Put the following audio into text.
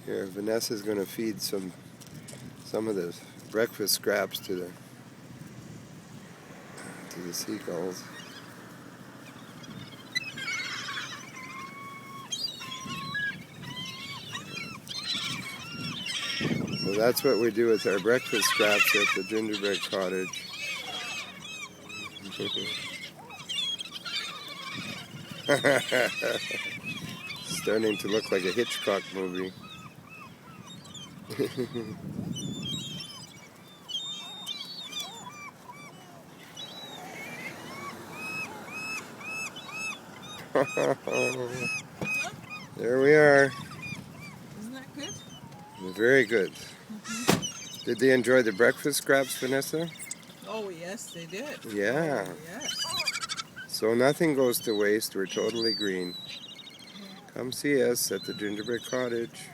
Here, Vanessa's going to feed some of the breakfast scraps to the seagulls. So that's what we do with our breakfast scraps at the Gingerbread Cottage. Starting to look like a Hitchcock movie. There we are. Isn't that good? Very good. Did they enjoy the breakfast scraps, Vanessa? Oh, yes, they did. Yeah. Oh, yes. So nothing goes to waste. We're totally green. Come see us at the Gingerbread Cottage.